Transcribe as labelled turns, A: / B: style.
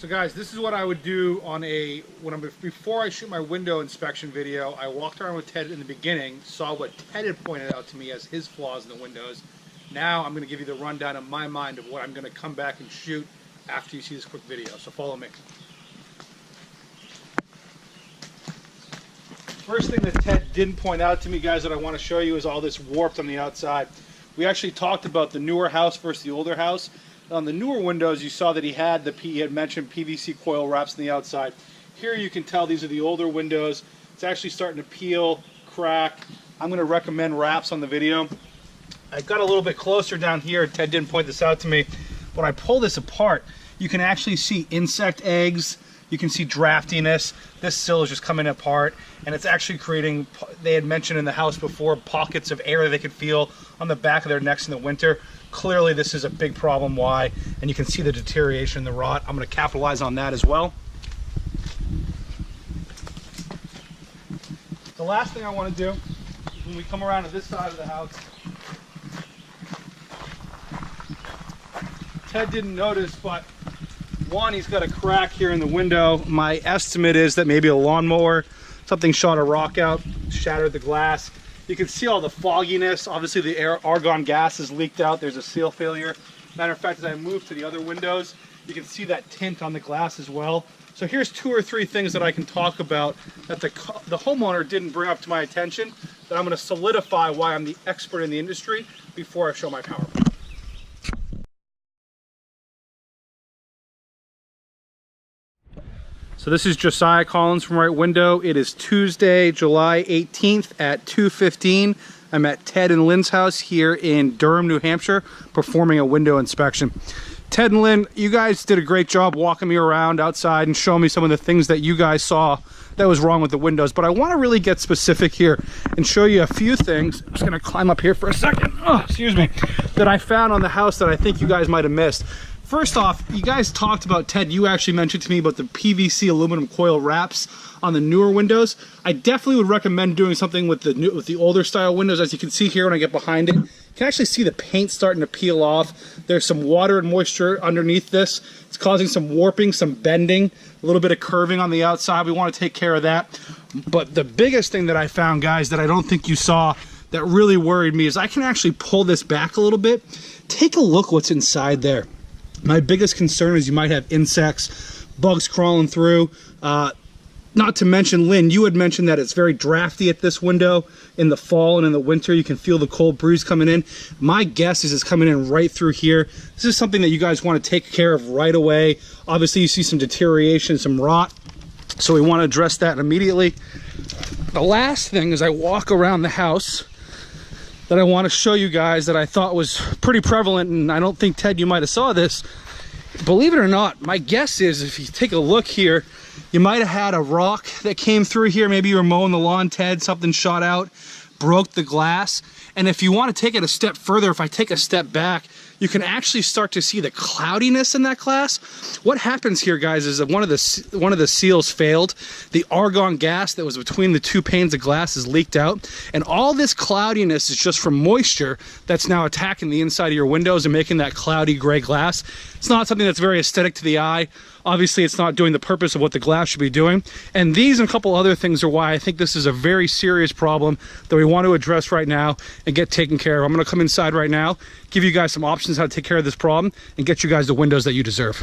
A: So guys, this is what I would do on before I shoot my window inspection video. I walked around with Ted in the beginning, saw what Ted had pointed out to me as his flaws in the windows. Now I'm going to give you the rundown of my mind of what I'm going to come back and shoot after you see this quick video. So follow me. First thing that Ted didn't point out to me, guys, that I want to show you is all this warped on the outside. We actually talked about the newer house versus the older house. On the newer windows, you saw that he had mentioned PVC coil wraps on the outside. Here you can tell these are the older windows. It's actually starting to peel, crack. I'm going to recommend wraps on the video. I got a little bit closer down here. Ted didn't point this out to me. When I pull this apart, you can actually see insect eggs. You can see draftiness. This sill is just coming apart, and it's actually creating, they had mentioned in the house before, pockets of air that they could feel on the back of their necks in the winter. Clearly this is a big problem why, and you can see the deterioration in the rot. I'm going to capitalize on that as well. The last thing I want to do is when we come around to this side of the house, Ted didn't notice, but one, he's got a crack here in the window. My estimate is that maybe a lawnmower, something shot a rock out, shattered the glass. You can see all the fogginess. Obviously the argon gas is leaked out. There's a seal failure. Matter of fact, as I move to the other windows, you can see that tint on the glass as well. So here's 2 or 3 things that I can talk about that the homeowner didn't bring up to my attention, that I'm going to solidify why I'm the expert in the industry before I show my PowerPoint. So this is Josiah Collins from Right Window. It is Tuesday, July 18th at 2:15. I'm at Ted and Lynn's house here in Durham, New Hampshire, performing a window inspection. Ted and Lynn, you guys did a great job walking me around outside and showing me some of the things that you guys saw that was wrong with the windows. But I want to really get specific here and show you a few things. I'm just going to climb up here for a second. Oh, excuse me. That I found on the house that I think you guys might have missed. First off, you guys talked about, Ted, you actually mentioned to me about the PVC aluminum coil wraps on the newer windows. I definitely would recommend doing something with the older style windows. As you can see here when I get behind it, you can actually see the paint starting to peel off. There's some water and moisture underneath this. It's causing some warping, some bending, a little bit of curving on the outside. We want to take care of that. But the biggest thing that I found, guys, that I don't think you saw that really worried me is I can actually pull this back a little bit. Take a look what's inside there. My biggest concern is you might have insects, bugs crawling through. Not to mention, Lynn, you had mentioned that it's very drafty at this window in the fall and in the winter. You can feel the cold breeze coming in. My guess is it's coming in right through here. This is something that you guys want to take care of right away. Obviously, you see some deterioration, some rot. So we want to address that immediately. The last thing is I walk around the house that I want to show you guys that I thought was pretty prevalent, and I don't think, Ted, you might have saw this. Believe it or not, my guess is if you take a look here, you might have had a rock that came through here. Maybe you were mowing the lawn, Ted, something shot out, broke the glass. And if you want to take it a step further, if I take a step back, you can actually start to see the cloudiness in that glass. What happens here, guys, is that one of the seals failed. The argon gas that was between the 2 panes of glass is leaked out, and all this cloudiness is just from moisture that's now attacking the inside of your windows and making that cloudy gray glass. It's not something that's very aesthetic to the eye. Obviously, it's not doing the purpose of what the glass should be doing. And these and a couple other things are why I think this is a very serious problem that we want to address right now and get taken care of. I'm going to come inside right now, give you guys some options how to take care of this problem, and get you guys the windows that you deserve.